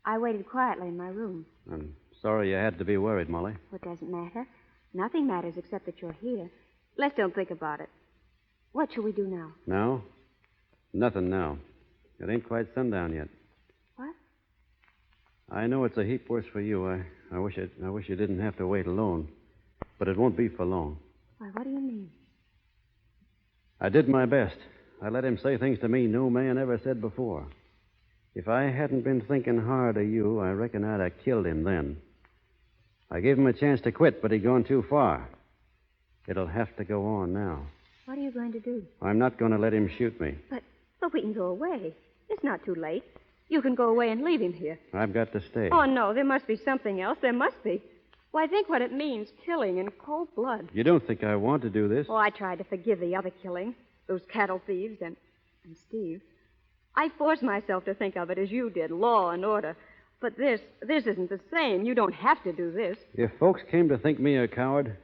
I waited quietly in my room. I'm sorry you had to be worried, Molly. What doesn't matter? Nothing matters except that you're here. Let's don't think about it. What shall we do now? Now? Nothing now. It ain't quite sundown yet. What? I know it's a heap worse for you. I wish you didn't have to wait alone. But it won't be for long. Why, what do you mean? I did my best. I let him say things to me no man ever said before. If I hadn't been thinking hard of you, I reckon I'd have killed him then. I gave him a chance to quit, but he'd gone too far. It'll have to go on now. What are you going to do? I'm not going to let him shoot me. But we can go away. It's not too late. You can go away and leave him here. I've got to stay. Oh, no, there must be something else. There must be. Why, think what it means, killing in cold blood. You don't think I want to do this? Oh, I tried to forgive the other killing, those cattle thieves and Steve. I forced myself to think of it as you did, law and order. But this isn't the same. You don't have to do this. If folks came to think me a coward,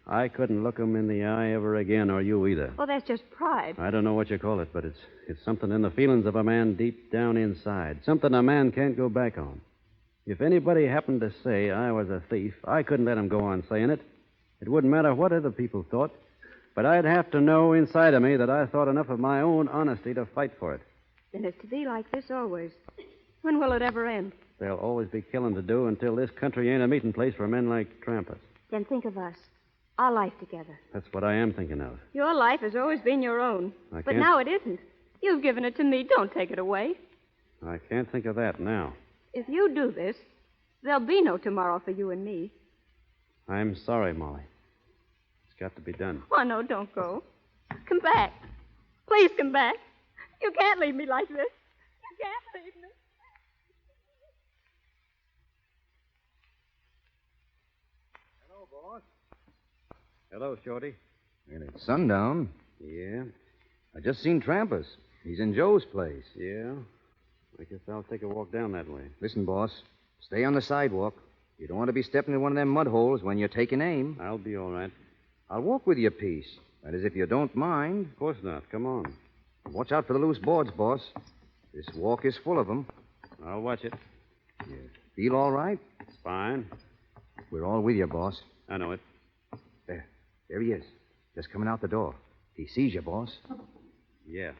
I couldn't look 'em in the eye ever again, or you either. Well, that's just pride. I don't know what you call it, but it's something in the feelings of a man deep down inside. Something a man can't go back on. If anybody happened to say I was a thief, I couldn't let 'em go on saying it. It wouldn't matter what other people thought. But I'd have to know inside of me that I thought enough of my own honesty to fight for it. Then it's to be like this always. When will it ever end? There'll always be killing to do until this country ain't a meeting place for men like Trampas. Then think of us. Our life together. That's what I am thinking of. Your life has always been your own. I But can't- now it isn't. You've given it to me. Don't take it away. I can't think of that now. If you do this, there'll be no tomorrow for you and me. I'm sorry, Molly. It's got to be done. Oh, no, don't go. Come back. Please come back. You can't leave me like this. You can't leave me. Hello, boss. Hello, Shorty. And it's sundown. Yeah? I just seen Trampas. He's in Joe's place. Yeah? I guess I'll take a walk down that way. Listen, boss. Stay on the sidewalk. You don't want to be stepping in one of them mud holes when you're taking aim. I'll be all right. I'll walk with you a piece. That is, if you don't mind. Of course not. Come on. Watch out for the loose boards, boss. This walk is full of them. I'll watch it. You feel all right? Fine. We're all with you, boss. I know it. There he is. Just coming out the door. He sees you, boss. Yeah.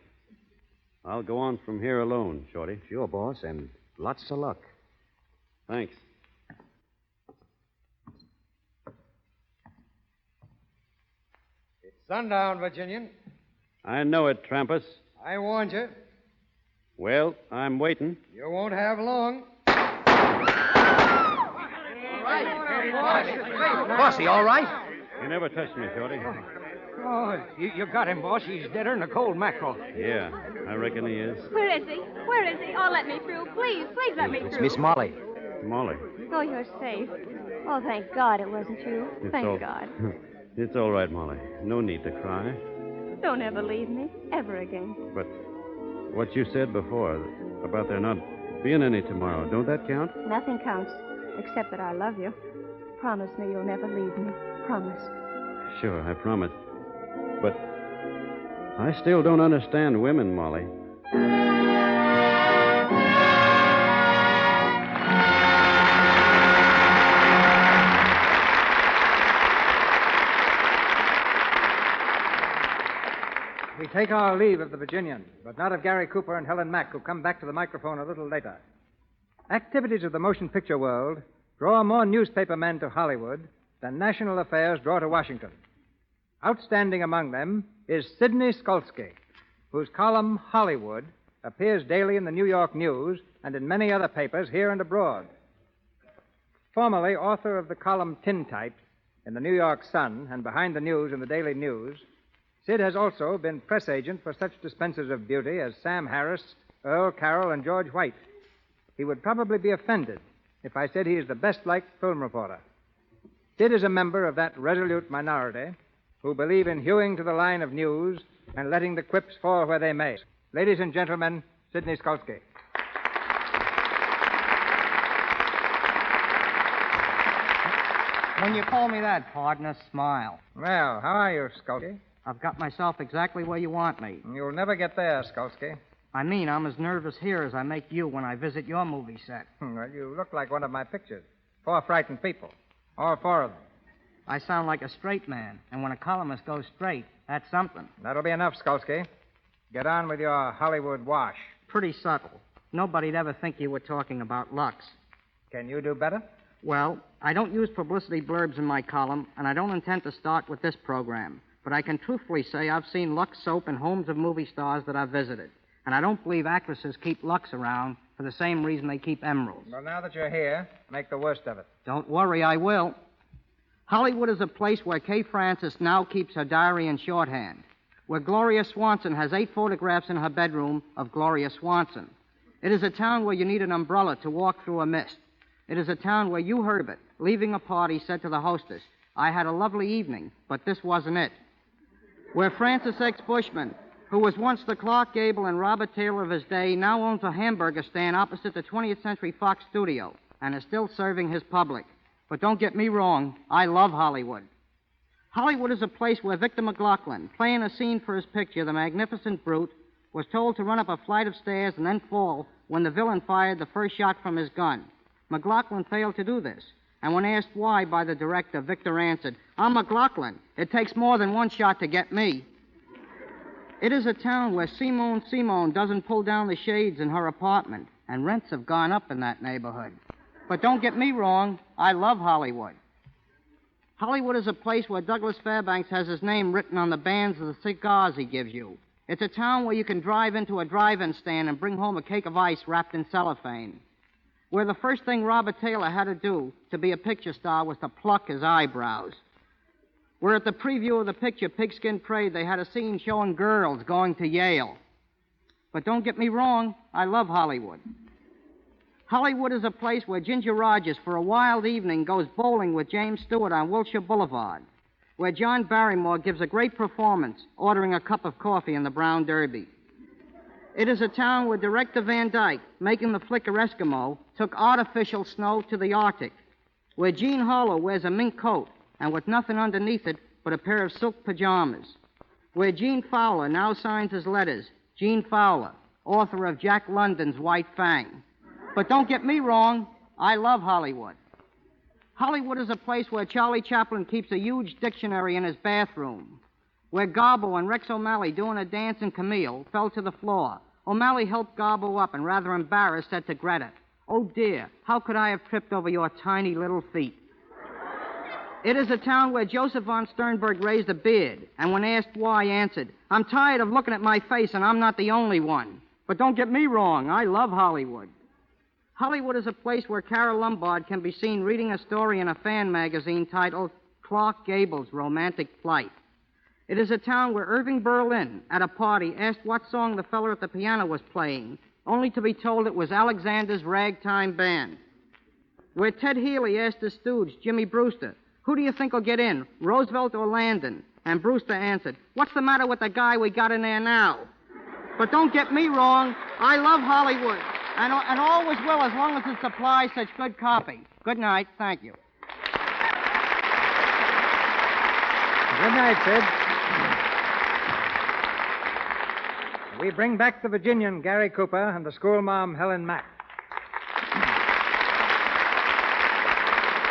I'll go on from here alone, Shorty. Sure, boss, and lots of luck. Thanks. It's sundown, Virginian. I know it, Trampas. I warned you. Well, I'm waiting. You won't have long. Bossy, all right? You never touched me, Shorty. Oh, you got him, boss. He's deader than a cold mackerel. Yeah, I reckon he is. Where is he? Where is he? Oh, let me through. Please let me through. It's Miss Molly. Molly. Oh, you're safe. Oh, thank God it wasn't you. Thank God. It's all right, Molly. No need to cry. Don't ever leave me. Ever again. But what you said before about there not being any tomorrow, don't that count? Nothing counts except that I love you. Promise me you'll never leave me. Promise. Sure, I promise. But I still don't understand women, Molly. We take our leave of the Virginian, but not of Gary Cooper and Helen Mack, who come back to the microphone a little later. Activities of the motion picture world draw more newspaper men to Hollywood than national affairs draw to Washington. Outstanding among them is Sidney Skolsky, whose column Hollywood appears daily in the New York News and in many other papers here and abroad. Formerly author of the column Tintype in the New York Sun and Behind the News in the Daily News, Sid has also been press agent for such dispensers of beauty as Sam Harris, Earl Carroll, and George White. He would probably be offended if I said he is the best-liked film reporter. Sid is a member of that resolute minority who believe in hewing to the line of news and letting the quips fall where they may. Ladies and gentlemen, Sidney Skolsky. When you call me that, partner, smile. Well, how are you, Skolsky? I've got myself exactly where you want me. You'll never get there, Skolsky. I mean, I'm as nervous here as I make you when I visit your movie set. Well, you look like one of my pictures. 4 frightened people. All 4 of them. I sound like a straight man, and when a columnist goes straight, that's something. That'll be enough, Skolsky. Get on with your Hollywood wash. Pretty subtle. Nobody'd ever think you were talking about Lux. Can you do better? Well, I don't use publicity blurbs in my column, and I don't intend to start with this program. But I can truthfully say I've seen Lux soap in homes of movie stars that I've visited. And I don't believe actresses keep Lux around for the same reason they keep emeralds. Well, now that you're here, make the worst of it. Don't worry, I will. Hollywood is a place where Kay Francis now keeps her diary in shorthand, where Gloria Swanson has 8 photographs in her bedroom of Gloria Swanson. It is a town where you need an umbrella to walk through a mist. It is a town where you, Herbert, leaving a party, said to the hostess, "I had a lovely evening, but this wasn't it." Where Francis X. Bushman, who was once the Clark Gable and Robert Taylor of his day, now owns a hamburger stand opposite the 20th Century Fox studio and is still serving his public. But don't get me wrong, I love Hollywood. Hollywood is a place where Victor McLaughlin, playing a scene for his picture, The Magnificent Brute, was told to run up a flight of stairs and then fall when the villain fired the first shot from his gun. McLaughlin failed to do this, and when asked why by the director, Victor answered, "I'm McLaughlin. It takes more than one shot to get me." It is a town where Simone doesn't pull down the shades in her apartment, and rents have gone up in that neighborhood. But don't get me wrong, I love Hollywood. Hollywood is a place where Douglas Fairbanks has his name written on the bands of the cigars he gives you. It's a town where you can drive into a drive-in stand and bring home a cake of ice wrapped in cellophane. Where the first thing Robert Taylor had to do to be a picture star was to pluck his eyebrows. Where at the preview of the picture Pigskin Parade, they had a scene showing girls going to Yale. But don't get me wrong, I love Hollywood. Hollywood is a place where Ginger Rogers, for a wild evening, goes bowling with James Stewart on Wilshire Boulevard. Where John Barrymore gives a great performance, ordering a cup of coffee in the Brown Derby. It is a town where Director Van Dyke, making the flicker Eskimo, took artificial snow to the Arctic. Where Gene Harlow wears a mink coat, and with nothing underneath it but a pair of silk pajamas. Where Gene Fowler now signs his letters, Gene Fowler, author of Jack London's White Fang. But don't get me wrong, I love Hollywood. Hollywood is a place where Charlie Chaplin keeps a huge dictionary in his bathroom. Where Garbo and Rex O'Malley, doing a dance in Camille, fell to the floor. O'Malley helped Garbo up and, rather embarrassed, said to Greta, "Oh, dear, how could I have tripped over your tiny little feet?" It is a town where Joseph von Sternberg raised a beard, and when asked why, answered, "I'm tired of looking at my face, and I'm not the only one." But don't get me wrong, I love Hollywood. Hollywood is a place where Carol Lombard can be seen reading a story in a fan magazine titled Clark Gable's Romantic Flight. It is a town where Irving Berlin, at a party, asked what song the feller at the piano was playing, only to be told it was Alexander's Ragtime Band. Where Ted Healy asked his stooge, Jimmy Brewster, "Who do you think will get in, Roosevelt or Landon?" And Brewster answered, "What's the matter with the guy we got in there now?" But don't get me wrong, I love Hollywood. And all was well as long as it supplies such good copy. Good night. Thank you. Good night, Sid. We bring back the Virginian, Gary Cooper, and the schoolma'am, Helen Mack.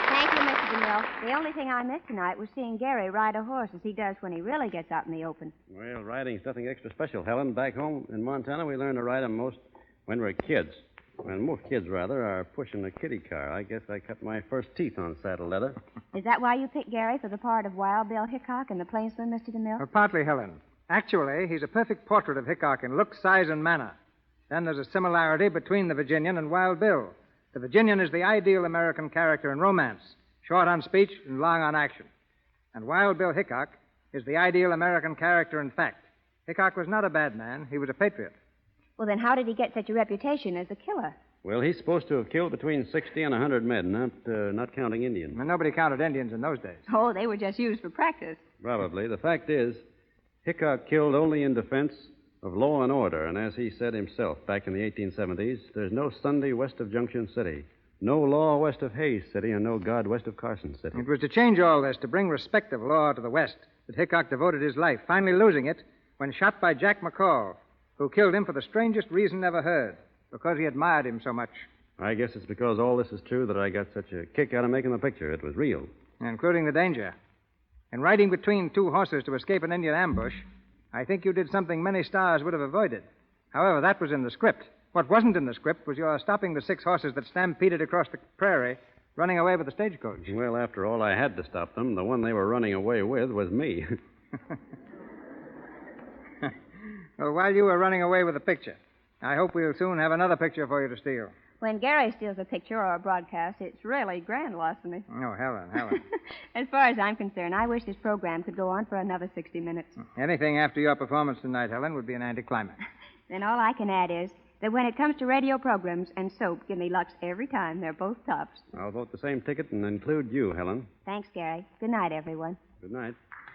Thank you, Mr. DeMille. The only thing I missed tonight was seeing Gary ride a horse as he does when he really gets out in the open. Well, riding's nothing extra special, Helen. Back home in Montana, we learn to ride 'em most when we're kids. When most kids, rather, are pushing a kiddie car. I guess I cut my first teeth on saddle leather. Is that why you picked Gary for the part of Wild Bill Hickok in The Plainsman, Mr. DeMille? Partly, Helen. Actually, he's a perfect portrait of Hickok in look, size, and manner. Then there's a similarity between the Virginian and Wild Bill. The Virginian is the ideal American character in romance, short on speech and long on action. And Wild Bill Hickok is the ideal American character and fact. Hickok was not a bad man. He was a patriot. Well, then how did he get such a reputation as a killer? Well, he's supposed to have killed between 60 and 100 men, not counting Indians. And nobody counted Indians in those days. Oh, they were just used for practice. Probably. The fact is, Hickok killed only in defense of law and order, and as he said himself back in the 1870s, there's no Sunday west of Junction City, no law west of Hayes City, and no God west of Carson City. It was to change all this, to bring respect of law to the West, that Hickok devoted his life, finally losing it when shot by Jack McCall, who killed him for the strangest reason ever heard, because he admired him so much. I guess it's because all this is true that I got such a kick out of making the picture. It was real. Including the danger. In riding between two horses to escape an Indian ambush, I think you did something many stars would have avoided. However, that was in the script. What wasn't in the script was your stopping the 6 horses that stampeded across the prairie, running away with the stagecoach. Well, after all, I had to stop them. The one they were running away with was me. Well, while you were running away with the picture, I hope we'll soon have another picture for you to steal. When Gary steals a picture or a broadcast, it's really grand larceny. Oh, Helen. As far as I'm concerned, I wish this program could go on for another 60 minutes. Anything after your performance tonight, Helen, would be an anticlimax. Then all I can add is that when it comes to radio programs and soap, give me Lux every time. They're both tops. I'll vote the same ticket and include you, Helen. Thanks, Gary. Good night, everyone. Good night.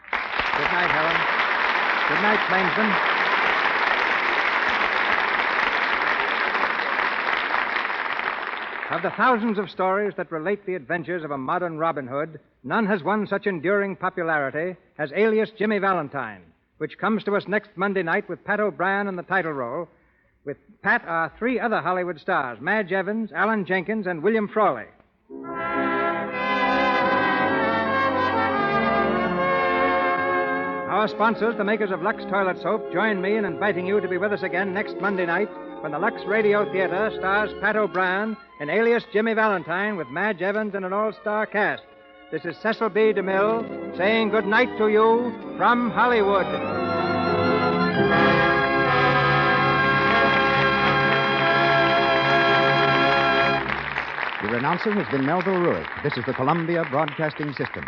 Good night, Helen. Good night, plainsman. Of the thousands of stories that relate the adventures of a modern Robin Hood, none has won such enduring popularity as Alias Jimmy Valentine, which comes to us next Monday night with Pat O'Brien in the title role. With Pat are 3 other Hollywood stars, Madge Evans, Alan Jenkins, and William Frawley. Our sponsors, the makers of Lux Toilet Soap, join me in inviting you to be with us again next Monday night when the Lux Radio Theater stars Pat O'Brien in Alias Jimmy Valentine with Madge Evans and an all-star cast. This is Cecil B. DeMille saying good night to you from Hollywood. Your announcer has been Melville Ruick. This is the Columbia Broadcasting System.